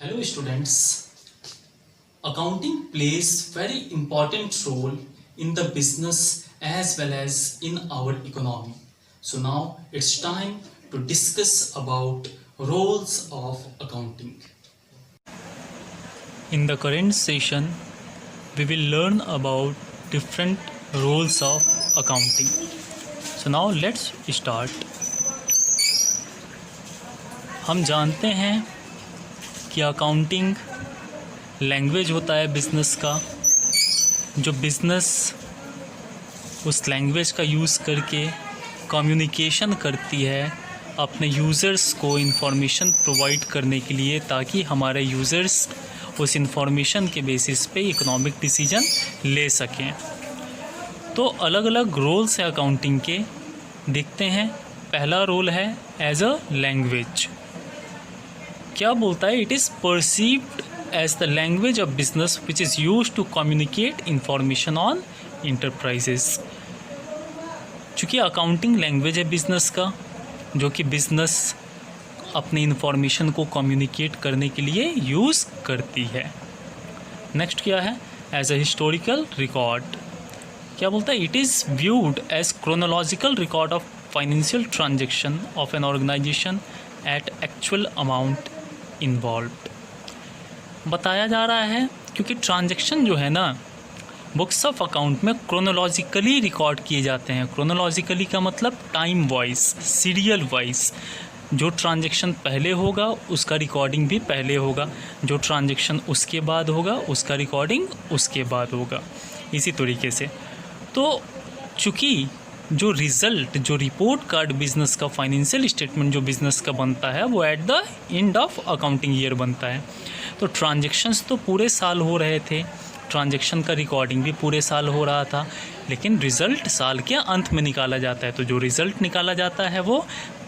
Hello students, accounting plays very important role in the business as well as in our economy. So now it's time to discuss about roles of accounting. In the current session, we will learn about different roles of accounting. So now let's start. हम जानते हैं कि accounting language होता है business का, जो business उस language का यूज़ करके कम्युनिकेशन करती है अपने यूज़र्स को इंफॉर्मेशन प्रोवाइड करने के लिए, ताकि हमारे यूज़र्स उस इंफॉर्मेशन के बेसिस पे इकोनॉमिक डिसीजन ले सकें। तो अलग अलग रोल्स हैं अकाउंटिंग के, देखते हैं। पहला रोल है एज अ लैंग्वेज। क्या बोलता है? It is perceived as the language of business which is used to communicate information on enterprises. चूँकि अकाउंटिंग लैंग्वेज है बिजनेस का, जो कि बिजनेस अपनी इंफॉर्मेशन को कम्युनिकेट करने के लिए यूज़ करती है। नेक्स्ट क्या है? As a historical record. क्या बोलता है? It is viewed as chronological record of financial transaction of an organization at actual amount involved. बताया जा रहा है क्योंकि ट्रांजेक्शन जो है ना, बुक्स ऑफ अकाउंट में क्रोनोलॉजिकली रिकॉर्ड किए जाते हैं। क्रोनोलॉजिकली का मतलब टाइम वाइज, सीरियल वाइज। जो ट्रांजेक्शन पहले होगा उसका रिकॉर्डिंग भी पहले होगा, जो ट्रांजेक्शन उसके बाद होगा उसका रिकॉर्डिंग उसके बाद होगा, इसी तरीके से। तो चूँकि जो रिज़ल्ट, जो रिपोर्ट कार्ड बिज़नेस का, फाइनेंशियल स्टेटमेंट जो बिज़नेस का बनता है, वो at the end of accounting year बनता है। तो ट्रांजेक्शन्स तो पूरे साल हो रहे थे, ट्रांजेक्शन का रिकॉर्डिंग भी पूरे साल हो रहा था, लेकिन रिज़ल्ट साल के अंत में निकाला जाता है। तो जो रिज़ल्ट निकाला जाता है वो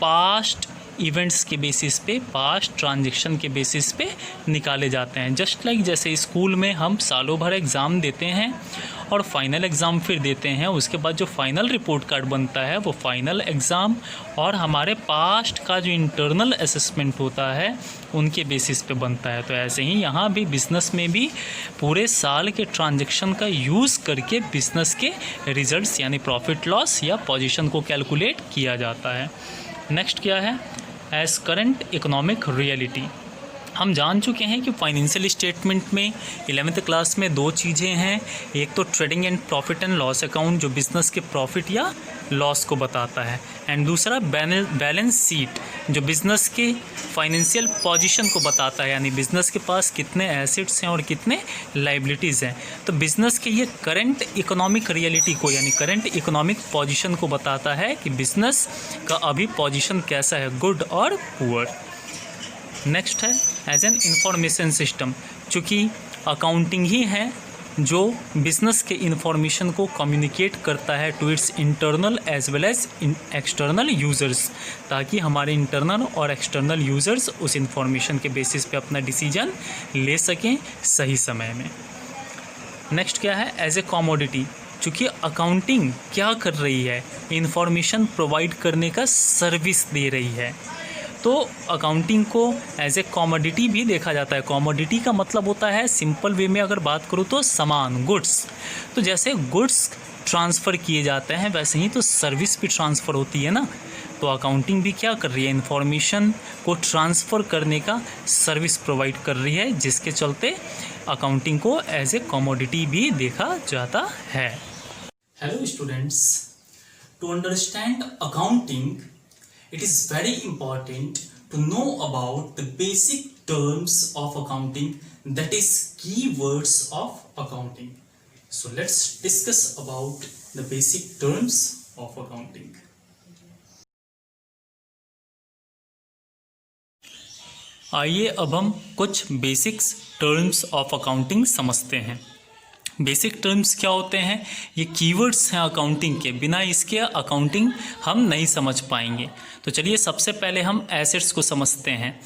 पास्ट इवेंट्स के बेसिस पे, पास्ट ट्रांजेक्शन के बेसिस पे निकाले जाते हैं। जस्ट लाइक जैसे स्कूल में हम सालों भर एग्ज़ाम देते हैं और फाइनल एग्ज़ाम फिर देते हैं, उसके बाद जो फाइनल रिपोर्ट कार्ड बनता है वो फाइनल एग्ज़ाम और हमारे पास्ट का जो इंटरनल असेसमेंट होता है उनके बेसिस पे बनता है। तो ऐसे ही यहाँ भी बिज़नेस में भी पूरे साल के ट्रांजेक्शन का यूज़ करके बिज़नेस के रिजल्ट्स यानी प्रॉफिट लॉस या पोजीशन को कैलकुलेट किया जाता है। नेक्स्ट क्या है? As current economic reality. हम जान चुके हैं कि फाइनेंशियल स्टेटमेंट में 11th क्लास में दो चीज़ें हैं। एक तो trading and profit and loss account, जो बिज़नेस के प्रॉफिट या लॉस को बताता है, एंड दूसरा बैलेंस शीट, जो बिज़नेस के फाइनेंशियल पोजीशन को बताता है, यानी बिज़नेस के पास कितने एसेट्स हैं और कितने लाइबिलिटीज़ हैं। तो बिज़नेस के ये करंट इकोनॉमिक रियलिटी को, यानी करंट इकोनॉमिक पोजीशन को बताता है कि बिज़नेस का अभी पोजीशन कैसा है, गुड और पुअर। नेक्स्ट है एज एन इंफॉर्मेशन सिस्टम। चूँकि अकाउंटिंग ही है जो बिज़नेस के इंफॉर्मेशन को कम्युनिकेट करता है to its internal as well as external users, ताकि हमारे इंटरनल और एक्सटर्नल यूज़र्स उस इंफॉर्मेशन के बेसिस पे अपना डिसीजन ले सकें सही समय में। नेक्स्ट क्या है? As a commodity. चूँकि अकाउंटिंग क्या कर रही है? इंफॉर्मेशन प्रोवाइड करने का सर्विस दे रही है, तो अकाउंटिंग को एज ए कॉमोडिटी भी देखा जाता है। कॉमोडिटी का मतलब होता है, सिंपल वे में अगर बात करूँ तो सामान, गुड्स। तो जैसे गुड्स ट्रांसफ़र किए जाते हैं वैसे ही तो सर्विस भी ट्रांसफ़र होती है ना। तो अकाउंटिंग भी क्या कर रही है? इन्फॉर्मेशन को ट्रांसफ़र करने का सर्विस प्रोवाइड कर रही है, जिसके चलते अकाउंटिंग को एज ए कॉमोडिटी भी देखा जाता है। Hello students, to understand accounting, it is very important to know about the basic terms of accounting, that is keywords of accounting. So let's discuss about the basic terms of accounting. आइए अब हम कुछ basics terms of accounting समझते हैं। Basic terms क्या होते हैं? ये कीवर्ड्स हैं अकाउंटिंग के, बिना इसके अकाउंटिंग हम नहीं समझ पाएंगे। तो चलिए सबसे पहले हम एसेट्स को समझते हैं।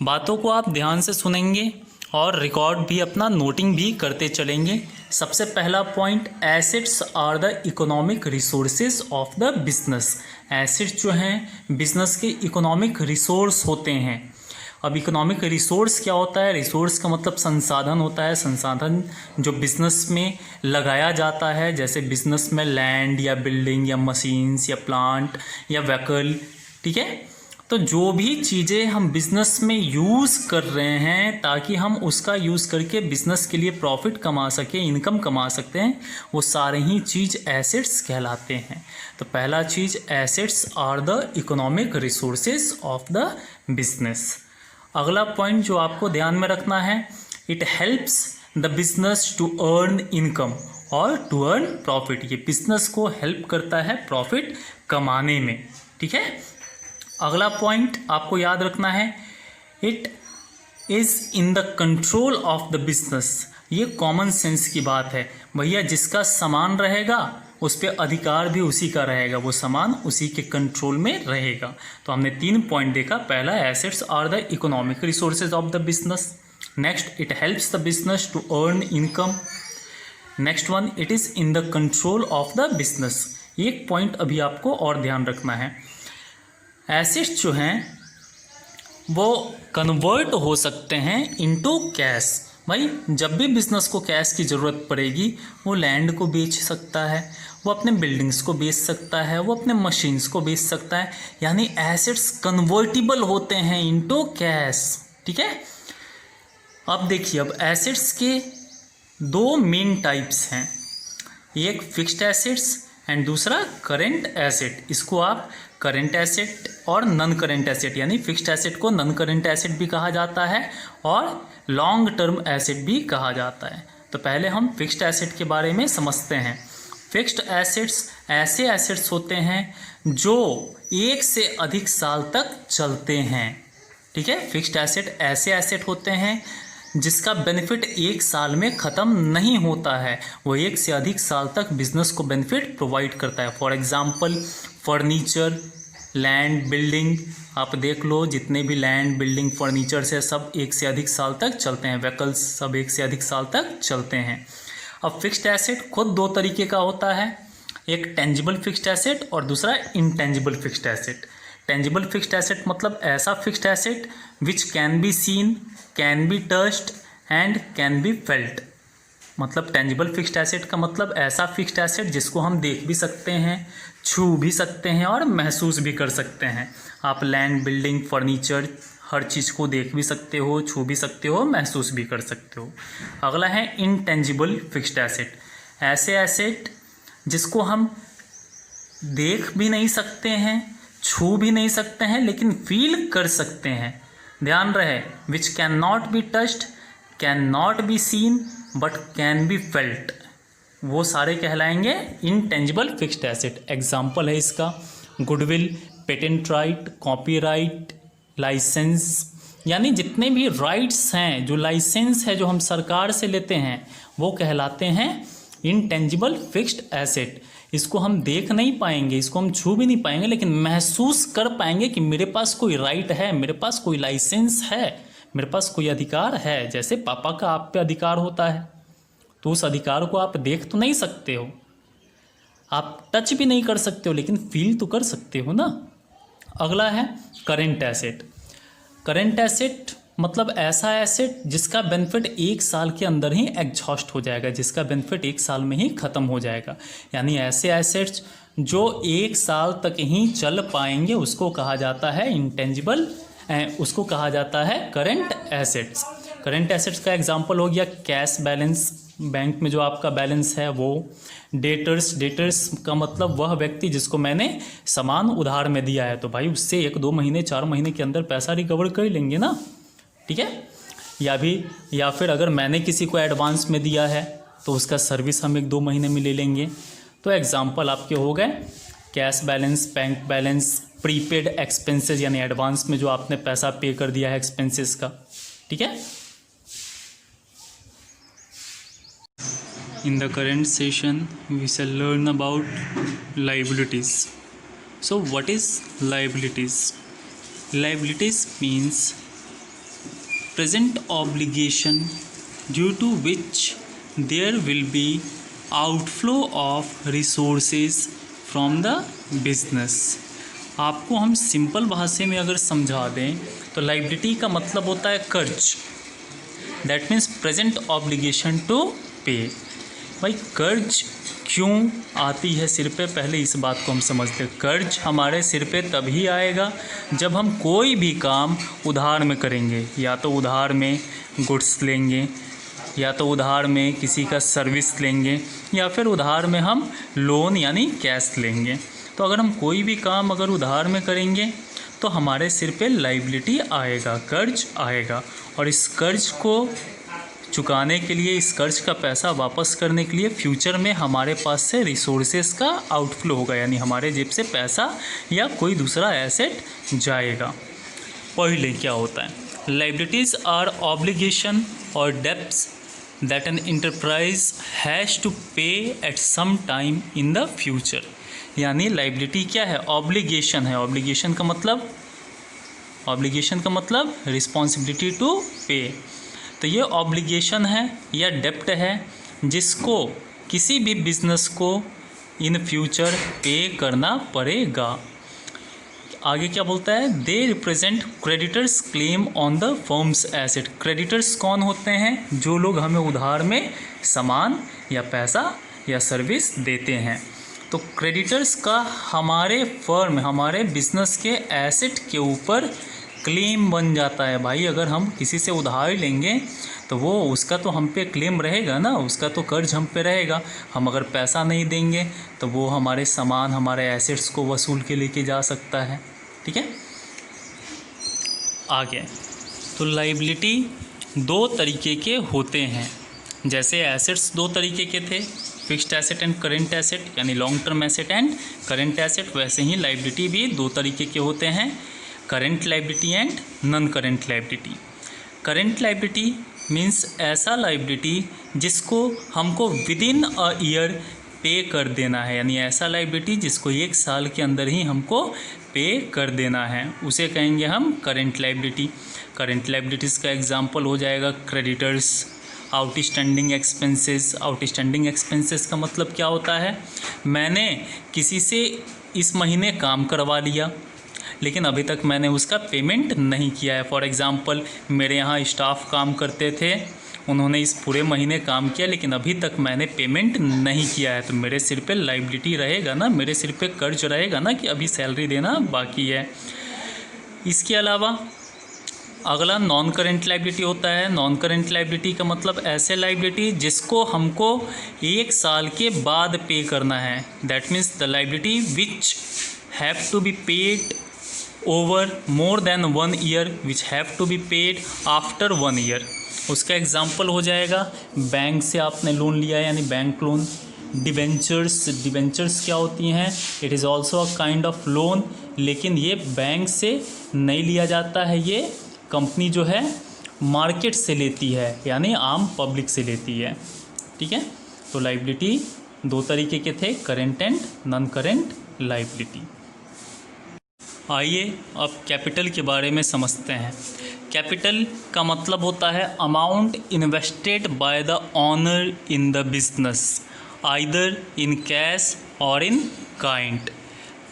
बातों को आप ध्यान से सुनेंगे और रिकॉर्ड भी अपना नोटिंग भी करते चलेंगे। सबसे पहला point, assets are the economic resources of the business. Assets जो हैं बिजनेस के इकोनॉमिक रिसोर्स होते हैं। अब इकोनॉमिक रिसोर्स क्या होता है? रिसोर्स का मतलब संसाधन होता है, संसाधन जो बिजनेस में लगाया जाता है, जैसे बिजनेस में लैंड या बिल्डिंग या मशीन्स या प्लांट या व्हीकल, ठीक है। तो जो भी चीज़ें हम बिज़नेस में यूज़ कर रहे हैं ताकि हम उसका यूज़ करके बिज़नेस के लिए प्रॉफिट कमा सकें, इनकम कमा सकते हैं, वो सारे ही चीज़ एसेट्स कहलाते हैं। तो पहला चीज़, assets are the economic resources of the business. अगला पॉइंट जो आपको ध्यान में रखना है, it helps the business to earn income और टू अर्न प्रॉफिट। ये बिजनेस को हेल्प करता है प्रॉफिट कमाने में, ठीक है। अगला पॉइंट आपको याद रखना है, it is in the control of the business. ये कॉमन सेंस की बात है भैया, जिसका सामान रहेगा उस पर अधिकार भी उसी का रहेगा, वो सामान उसी के कंट्रोल में रहेगा। तो हमने 3 पॉइंट देखा। पहला, assets are the economic resources of the business. Next, it helps the business to earn income. Next one, it is in the control of the business. एक पॉइंट अभी आपको और ध्यान रखना है, एसेट्स जो हैं वो कन्वर्ट हो सकते हैं इनटू कैश। भाई जब भी बिजनेस को कैश की ज़रूरत पड़ेगी, वो लैंड को बेच सकता है, वो अपने बिल्डिंग्स को बेच सकता है, वो अपने मशीन्स को बेच सकता है, यानी एसेट्स कन्वर्टिबल होते हैं इनटू कैश, ठीक है। अब देखिए, अब एसेट्स के 2 मेन टाइप्स हैं, एक फिक्स्ड एसेट्स एंड दूसरा करेंट एसेट। इसको आप करेंट एसेट और नॉन करेंट एसेट, यानी फिक्स्ड एसेट को नॉन करेंट एसेट भी कहा जाता है और लॉन्ग टर्म एसेट भी कहा जाता है। तो पहले हम फिक्स्ड एसेट के बारे में समझते हैं। फिक्स्ड एसेट्स ऐसे एसेट्स होते हैं जो 1 से अधिक साल तक चलते हैं, ठीक है। फिक्स्ड एसेट ऐसे एसेट होते हैं जिसका बेनिफिट 1 साल में ख़त्म नहीं होता है, वो 1 से अधिक साल तक बिजनेस को बेनिफिट प्रोवाइड करता है। For example furniture, land, building, आप देख लो जितने भी लैंड, बिल्डिंग, फर्नीचर से सब 1 से अधिक साल तक चलते हैं, व्हीकल्स सब 1 से अधिक साल तक चलते हैं। अब फिक्स्ड एसेट खुद 2 तरीके का होता है, एक टेंजिबल फिक्स्ड एसेट और दूसरा intangible fixed asset. Tangible fixed asset मतलब ऐसा fixed asset which can be seen, can be touched and can be felt. मतलब टेंजिबल फिक्स्ड एसेट का मतलब ऐसा फिक्स्ड एसेट जिसको हम देख भी सकते हैं, छू भी सकते हैं और महसूस भी कर सकते हैं। आप लैंड, बिल्डिंग, फर्नीचर हर चीज़ को देख भी सकते हो, छू भी सकते हो, महसूस भी कर सकते हो। अगला है इनटेंजिबल फिक्स्ड एसेट, ऐसे एसेट जिसको हम देख भी नहीं सकते हैं, छू भी नहीं सकते हैं, लेकिन फील कर सकते हैं। ध्यान रहे, which can not be touched, can not be seen but can be felt, वो सारे कहलाएंगे इनटेंजिबल फिक्स्ड एसेट। एग्जाम्पल है इसका goodwill, patent right, copyright, licence, यानी जितने भी राइट्स हैं, जो लाइसेंस है जो हम सरकार से लेते हैं, वो कहलाते हैं इनटेंजिबल फिक्स्ड एसेट। इसको हम देख नहीं पाएंगे, इसको हम छू भी नहीं पाएंगे, लेकिन महसूस कर पाएंगे कि मेरे पास कोई राइट है, मेरे पास कोई लाइसेंस है, मेरे पास कोई अधिकार है। जैसे पापा का आप पे अधिकार होता है, तो उस अधिकार को आप देख तो नहीं सकते हो, आप टच भी नहीं कर सकते हो, लेकिन फील तो कर सकते हो ना। अगला है करेंट एसेट। करेंट एसेट मतलब ऐसा एसेट जिसका बेनिफिट 1 साल के अंदर ही एग्जॉस्ट हो जाएगा, जिसका बेनिफिट 1 साल में ही ख़त्म हो जाएगा। यानी ऐसे एसेट्स जो 1 साल तक ही चल पाएंगे उसको कहा जाता है इंटेंजिबल, उसको कहा जाता है करेंट एसेट्स। करेंट एसेट्स का एग्जांपल हो गया कैश बैलेंस, बैंक में जो आपका बैलेंस है वो। डेटर्स, डेटर्स का मतलब वह व्यक्ति जिसको मैंने सामान उधार में दिया है, तो भाई उससे 1-2 महीने 4 महीने के अंदर पैसा रिकवर कर लेंगे ना, ठीक है। या फिर अगर मैंने किसी को एडवांस में दिया है तो उसका सर्विस हम 1-2 महीने में ले लेंगे। तो एग्जांपल आपके हो गए cash balance, bank balance, prepaid expenses यानी एडवांस में जो आपने पैसा पे कर दिया है एक्सपेंसेस का, ठीक है। In the current session, we shall learn about liabilities. So, what is liabilities? Liabilities means present obligation due to which there will be outflow of resources from the business. आपको हम सिंपल भाषा में अगर समझा दें तो लाइबिलिटी का मतलब होता है कर्ज, that means present obligation to pay. भाई कर्ज क्यों आती है सिर पे, पहले इस बात को हम समझते हैं। कर्ज हमारे सिर पे तभी आएगा जब हम कोई भी काम उधार में करेंगे, या तो उधार में गुड्स लेंगे, या तो उधार में किसी का सर्विस लेंगे, या फिर उधार में हम लोन यानी कैश लेंगे। तो अगर हम कोई भी काम अगर उधार में करेंगे तो हमारे सिर पे लाइबिलिटी आएगा, कर्ज आएगा। और इस कर्ज को चुकाने के लिए, इस कर्ज का पैसा वापस करने के लिए फ्यूचर में हमारे पास से रिसोर्सेज का आउटफ्लो होगा, यानी हमारे जेब से पैसा या कोई दूसरा एसेट जाएगा। पहले क्या होता है, लाइबिलिटीज़ आर ऑब्लिगेशन और debts that an enterprise has to pay at some time in the future. यानी लाइबिलिटी क्या है, ऑब्लिगेशन है। ऑब्लिगेशन का मतलब रिस्पॉन्सिबिलिटी टू पे। तो ये ऑब्लिगेशन है या डेप्ट है जिसको किसी भी बिजनेस को इन फ्यूचर पे करना पड़ेगा। आगे क्या बोलता है, they represent creditors claim on the firms asset. Creditors कौन होते हैं, जो लोग हमें उधार में सामान या पैसा या सर्विस देते हैं। तो क्रेडिटर्स का हमारे फर्म, हमारे बिजनेस के एसेट के ऊपर क्लेम बन जाता है। भाई अगर हम किसी से उधार लेंगे तो वो उसका तो हम पे क्लेम रहेगा ना, उसका तो कर्ज हम पे रहेगा। हम अगर पैसा नहीं देंगे तो वो हमारे सामान, हमारे एसेट्स को वसूल के लेके जा सकता है। ठीक है, आगे तो लाइबिलिटी दो तरीके के होते हैं। जैसे एसेट्स दो तरीके के थे, fixed asset and current asset, यानी long term asset and current asset, वैसे ही लाइबिलिटी भी दो तरीके के होते हैं, current liability and non current liability. Current liability means ऐसा लाइबिलिटी जिसको हमको विद इन अ ईयर पे कर देना है, यानी ऐसा लाइबिलिटी जिसको 1 साल के अंदर ही हमको पे कर देना है, उसे कहेंगे हम करेंट लाइबिलिटी। करेंट लाइबिलिटीज़ का एग्जांपल हो जाएगा creditors, outstanding expenses. Outstanding expenses का मतलब क्या होता है, मैंने किसी से इस महीने काम करवा लिया लेकिन अभी तक मैंने उसका पेमेंट नहीं किया है। फॉर एग्ज़ाम्पल मेरे यहाँ स्टाफ काम करते थे, उन्होंने इस पूरे महीने काम किया लेकिन अभी तक मैंने पेमेंट नहीं किया है, तो मेरे सिर पे लाइबिलिटी रहेगा ना, मेरे सिर पे कर्ज रहेगा ना कि अभी सैलरी देना बाकी है। इसके अलावा अगला नॉन करेंट लाइबिलिटी होता है। नॉन करेंट लाइबिलिटी का मतलब ऐसे लाइबिलिटी जिसको हमको 1 साल के बाद पे करना है। That means the liability which have to be paid over more than 1 year, which have to be paid after 1 year. उसका एग्जाम्पल हो जाएगा, बैंक से आपने लोन लिया यानी बैंक लोन। डिबेंचर्स, डिबेंचर्स क्या होती हैं, it is also a kind of loan, लेकिन ये बैंक से नहीं लिया जाता है, ये कंपनी जो है मार्केट से लेती है, यानी आम पब्लिक से लेती है। ठीक है, तो लाइबिलिटी दो तरीके के थे, current and non current liability. आइए अब कैपिटल के बारे में समझते हैं। कैपिटल का मतलब होता है amount invested by the owner in the business, either in cash और इन काइंड।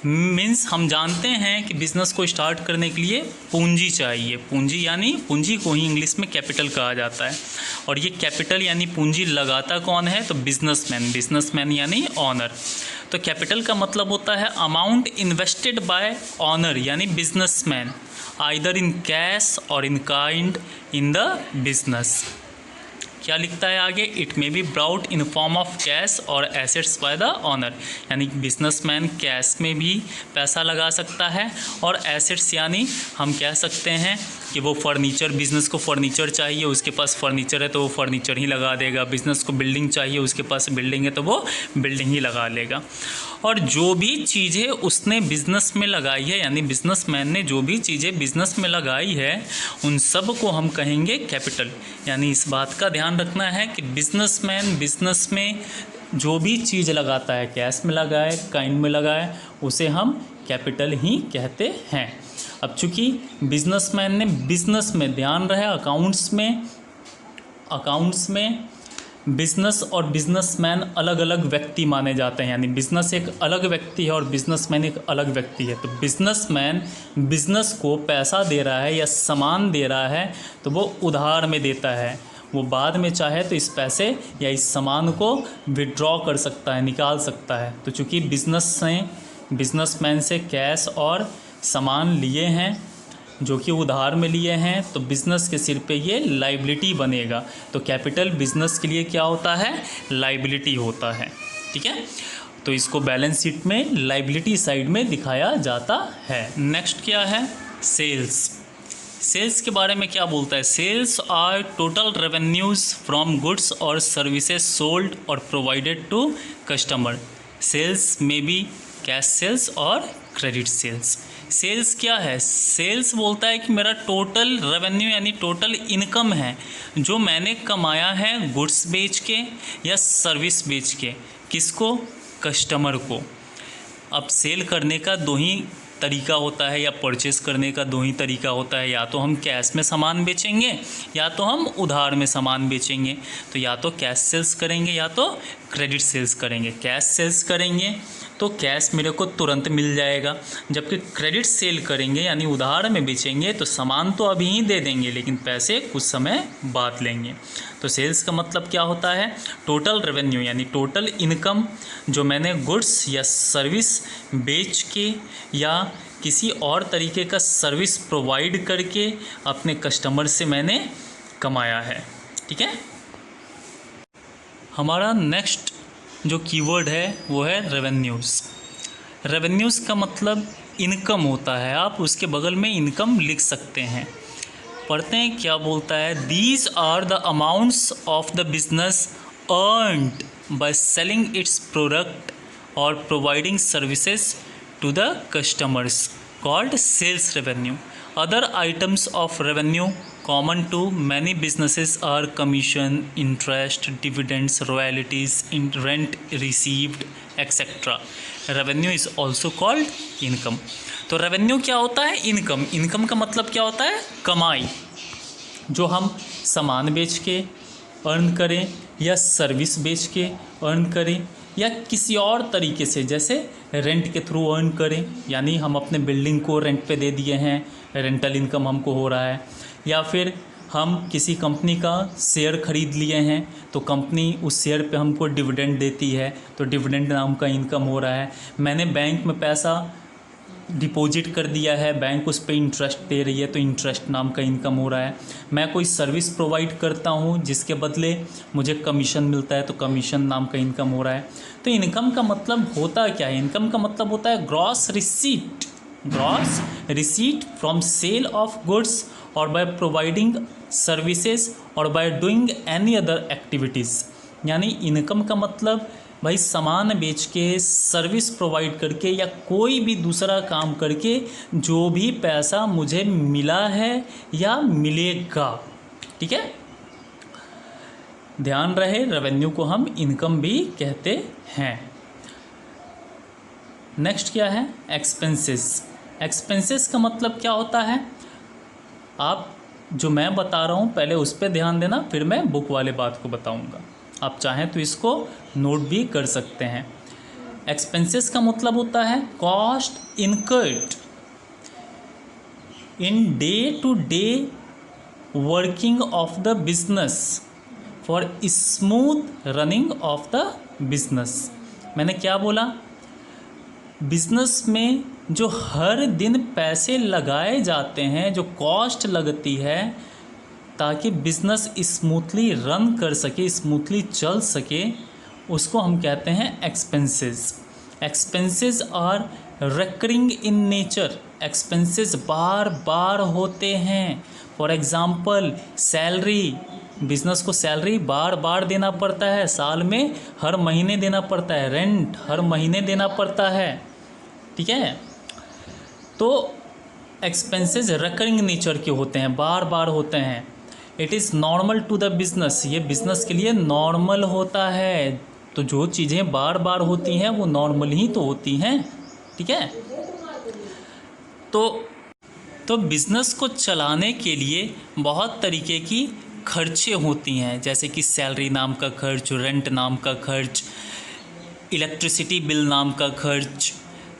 मीन्स हम जानते हैं कि बिज़नेस को स्टार्ट करने के लिए पूंजी चाहिए। पूंजी यानी पूंजी को ही इंग्लिश में कैपिटल कहा जाता है, और ये कैपिटल यानी पूंजी लगाता कौन है, तो बिजनेसमैन। बिजनेसमैन यानी ऑनर। तो कैपिटल का मतलब होता है अमाउंट इन्वेस्टेड बाय ऑनर यानी बिजनेसमैन, आइदर इन कैश और in kind in the business. क्या लिखता है आगे, it may be brought in form of cash और एसेट्स बाय द ऑनर, यानी बिजनेसमैन कैश में भी पैसा लगा सकता है, और एसेट्स यानी हम कह सकते हैं कि वो फर्नीचर, बिज़नेस को फर्नीचर चाहिए, उसके पास फर्नीचर है तो वो फर्नीचर ही लगा देगा। बिज़नेस को बिल्डिंग चाहिए, उसके पास बिल्डिंग है तो वो बिल्डिंग ही लगा लेगा। और जो भी चीज़ें उसने बिज़नेस में लगाई है, यानी बिजनेसमैन ने जो भी चीज़ें बिज़नेस में लगाई है, उन सब को हम कहेंगे कैपिटल। यानी इस बात का ध्यान रखना है कि बिजनेसमैन बिज़नेस में जो भी चीज़ लगाता है, कैश में लगाए, काइंड में लगाए, उसे हम कैपिटल ही कहते हैं। अब चूँकि बिजनेसमैन ने बिज़नेस में, ध्यान रहे अकाउंट्स में बिजनेस और बिजनेसमैन अलग अलग व्यक्ति माने जाते हैं, यानी बिजनेस एक अलग व्यक्ति है और बिजनेसमैन एक अलग व्यक्ति है। तो बिजनेसमैन बिजनेस को पैसा दे रहा है या सामान दे रहा है तो वो उधार में देता है, वो बाद में चाहे तो इस पैसे या इस सामान को विड्रॉ कर सकता है, निकाल सकता है। तो चूँकि बिजनेसमैन से कैश और सामान लिए हैं जो कि उधार में लिए हैं, तो बिज़नेस के सिर पे ये लाइबिलिटी बनेगा। तो कैपिटल बिजनेस के लिए क्या होता है? लाइबिलिटी होता है। ठीक है, तो इसको बैलेंस शीट में लाइबिलिटी साइड में दिखाया जाता है। नेक्स्ट क्या है? सेल्स। सेल्स के बारे में क्या बोलता है? Sales are total revenues from goods और सर्विसेज सोल्ड और प्रोवाइडेड टू कस्टमर। सेल्स में बी कैश सेल्स और क्रेडिट सेल्स। सेल्स क्या है? सेल्स बोलता है कि मेरा टोटल रेवेन्यू यानी टोटल इनकम है जो मैंने कमाया है गुड्स बेच के या सर्विस बेच के। किसको? कस्टमर को। अब सेल करने का दो ही तरीका होता है या परचेस करने का दो ही तरीका होता है, या तो हम कैश में सामान बेचेंगे या तो हम उधार में सामान बेचेंगे। तो या तो कैश सेल्स करेंगे या तो क्रेडिट सेल्स करेंगे। कैश सेल्स करेंगे तो कैश मेरे को तुरंत मिल जाएगा, जबकि क्रेडिट सेल करेंगे यानी उधार में बेचेंगे तो सामान तो अभी ही दे देंगे लेकिन पैसे कुछ समय बाद लेंगे। तो सेल्स का मतलब क्या होता है? टोटल रेवेन्यू यानी टोटल इनकम जो मैंने गुड्स या सर्विस बेच के या किसी और तरीके का सर्विस प्रोवाइड करके अपने कस्टमर से मैंने कमाया है। ठीक है, हमारा नेक्स्ट जो कीवर्ड है वो है रेवेन्यूज़। रेवेन्यूज़ का मतलब इनकम होता है, आप उसके बगल में इनकम लिख सकते हैं। पढ़ते हैं क्या बोलता है। These are the amounts of the business earned by selling its product और providing services to the customers called sales revenue. Other items of revenue common to many businesses are commission, interest, dividends, royalties, rent received, etc. Revenue is also called income. तो revenue क्या होता है? Income. Income का मतलब क्या होता है? कमाई, जो हम सामान बेच के अर्न करें या सर्विस बेच के अर्न करें या किसी और तरीके से जैसे रेंट के थ्रू अर्न करें, यानी हम अपने बिल्डिंग को रेंट पे दे दिए हैं, रेंटल इनकम हमको हो रहा है, या फिर हम किसी कंपनी का शेयर ख़रीद लिए हैं तो कंपनी उस शेयर पे हमको डिविडेंड देती है तो डिविडेंड नाम का इनकम हो रहा है। मैंने बैंक में पैसा डिपॉजिट कर दिया है, बैंक उस पे इंटरेस्ट दे रही है तो इंटरेस्ट नाम का इनकम हो रहा है। मैं कोई सर्विस प्रोवाइड करता हूँ जिसके बदले मुझे कमीशन मिलता है तो कमीशन नाम का इनकम हो रहा है। तो इनकम का मतलब होता क्या है? इनकम का मतलब होता है gross receipt from sale of goods और बाय प्रोवाइडिंग सर्विसेज और by doing any other activities. यानी इनकम का मतलब भाई सामान बेच के, सर्विस प्रोवाइड करके या कोई भी दूसरा काम करके जो भी पैसा मुझे मिला है या मिलेगा। ठीक है, ध्यान रहे रेवेन्यू को हम इनकम भी कहते हैं। नेक्स्ट क्या है? एक्सपेंसेस। एक्सपेंसेस का मतलब क्या होता है? आप जो मैं बता रहा हूँ पहले उस पर ध्यान देना, फिर मैं बुक वाले बात को बताऊँगा। आप चाहें तो इसको नोट भी कर सकते हैं। एक्सपेंसेस का मतलब होता है cost incurred in day to day working of the business for smooth running of the business. मैंने क्या बोला? बिजनेस में जो हर दिन पैसे लगाए जाते हैं, जो कॉस्ट लगती है ताकि बिजनेस स्मूथली रन कर सके, स्मूथली चल सके, उसको हम कहते हैं expenses. Expenses are recurring in nature. Expenses बार बार होते हैं। फॉर एग्ज़ाम्पल सैलरी, बिजनेस को सैलरी बार बार देना पड़ता है, साल में हर महीने देना पड़ता है। रेंट हर महीने देना पड़ता है। ठीक है, तो एक्सपेंसेस रिकरिंग नेचर के होते हैं, बार बार होते हैं। It is normal to the business, ये बिजनेस के लिए नॉर्मल होता है। तो जो चीज़ें बार बार होती हैं वो नॉर्मल ही तो होती हैं। ठीक है, तो बिजनेस को चलाने के लिए बहुत तरीके की खर्चे होती हैं, जैसे कि सैलरी नाम का खर्च, रेंट नाम का खर्च, इलेक्ट्रिसिटी बिल नाम का खर्च,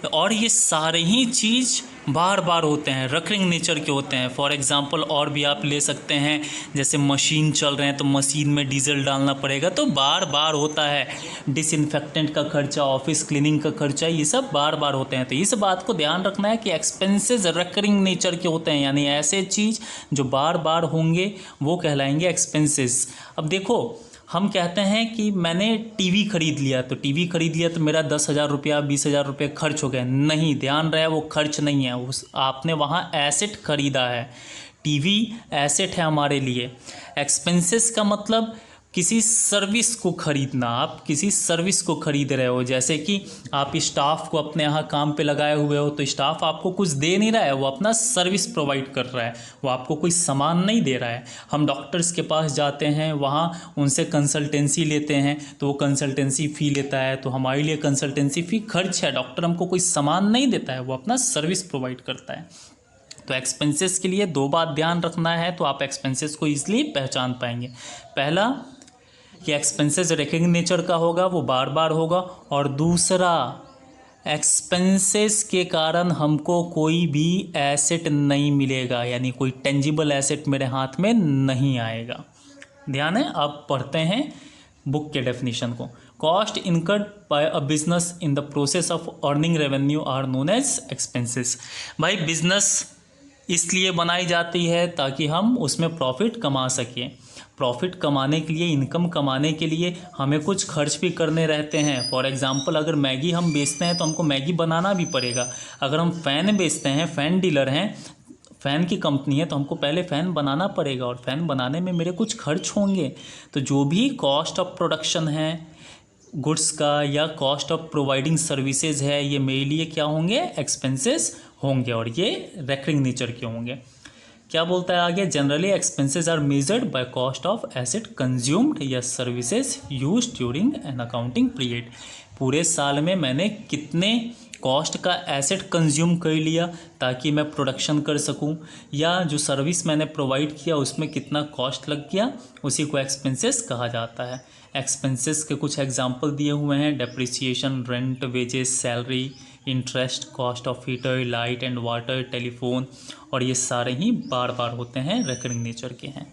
और ये सारे ही चीज़ बार बार होते हैं, रिकरिंग नेचर के होते हैं। फॉर एग्ज़ाम्पल और भी आप ले सकते हैं, जैसे मशीन चल रहे हैं तो मशीन में डीजल डालना पड़ेगा, तो बार बार होता है। डिसइंफेक्टेंट का खर्चा, ऑफिस क्लीनिंग का खर्चा, ये सब बार बार होते हैं। तो इस बात को ध्यान रखना है कि एक्सपेंसेस रिकरिंग नेचर के होते हैं, यानी ऐसे चीज़ जो बार बार होंगे वो कहलाएंगे एक्सपेंसेस। अब देखो, हम कहते हैं कि मैंने टीवी खरीद लिया, तो टीवी खरीद लिया तो मेरा 10,000 रुपया 20,000 रुपये खर्च हो गए। नहीं, ध्यान रहे वो खर्च नहीं है, उस आपने वहाँ एसेट खरीदा है। टीवी एसेट है हमारे लिए। एक्सपेंसेस का मतलब किसी सर्विस को खरीदना, आप किसी सर्विस को खरीद रहे हो, जैसे कि आप स्टाफ को अपने यहाँ काम पे लगाए हुए हो, तो स्टाफ आपको कुछ दे नहीं रहा है, वो अपना सर्विस प्रोवाइड कर रहा है, वो आपको कोई सामान नहीं दे रहा है। हम डॉक्टर्स के पास जाते हैं, वहाँ उनसे कंसल्टेंसी लेते हैं, तो वो कंसल्टेंसी फ़ी लेता है, तो हमारे लिए कंसल्टेंसी फ़ी खर्च है। डॉक्टर हमको कोई सामान नहीं देता है, वो अपना सर्विस प्रोवाइड करता है। तो एक्सपेंसेस के लिए दो बात ध्यान रखना है, तो आप एक्सपेंसेस को ईजिली पहचान पाएंगे। पहला कि एक्सपेंसेस रिकरिंग नेचर का होगा, वो बार बार होगा, और दूसरा एक्सपेंसेस के कारण हमको कोई भी एसेट नहीं मिलेगा, यानी कोई टेंजिबल एसेट मेरे हाथ में नहीं आएगा। ध्यान है, आप पढ़ते हैं बुक के डेफिनेशन को। Cost incurred by a business in the process of earning revenue are known as expenses. भाई, बिजनेस इसलिए बनाई जाती है ताकि हम उसमें प्रॉफिट कमा सकें। प्रॉफिट कमाने के लिए, इनकम कमाने के लिए हमें कुछ खर्च भी करने रहते हैं। फॉर एग्जांपल, अगर मैगी हम बेचते हैं तो हमको मैगी बनाना भी पड़ेगा। अगर हम फ़ैन बेचते हैं, फ़ैन डीलर हैं, फ़ैन की कंपनी है, तो हमको पहले फ़ैन बनाना पड़ेगा, और फ़ैन बनाने में मेरे कुछ खर्च होंगे। तो जो भी कॉस्ट ऑफ प्रोडक्शन है गुड्स का, या कॉस्ट ऑफ प्रोवाइडिंग सर्विसेज है, ये मेरे लिए क्या होंगे? एक्सपेंसेस होंगे, और ये रिकरिंग नेचर के होंगे। क्या बोलता है आगे? Generally expenses are measured by cost of asset consumed या services used during an accounting period. पूरे साल में मैंने कितने कॉस्ट का एसेट कंज्यूम कर लिया ताकि मैं प्रोडक्शन कर सकूं, या जो सर्विस मैंने प्रोवाइड किया उसमें कितना कॉस्ट लग गया, उसी को एक्सपेंसेस कहा जाता है। एक्सपेंसेस के कुछ एग्जांपल दिए हुए हैं: depreciation, rent, wages, salary, interest, cost of heater, light and water, telephone, और ये सारे ही बार बार होते हैं, रिकरिंग नेचर के हैं।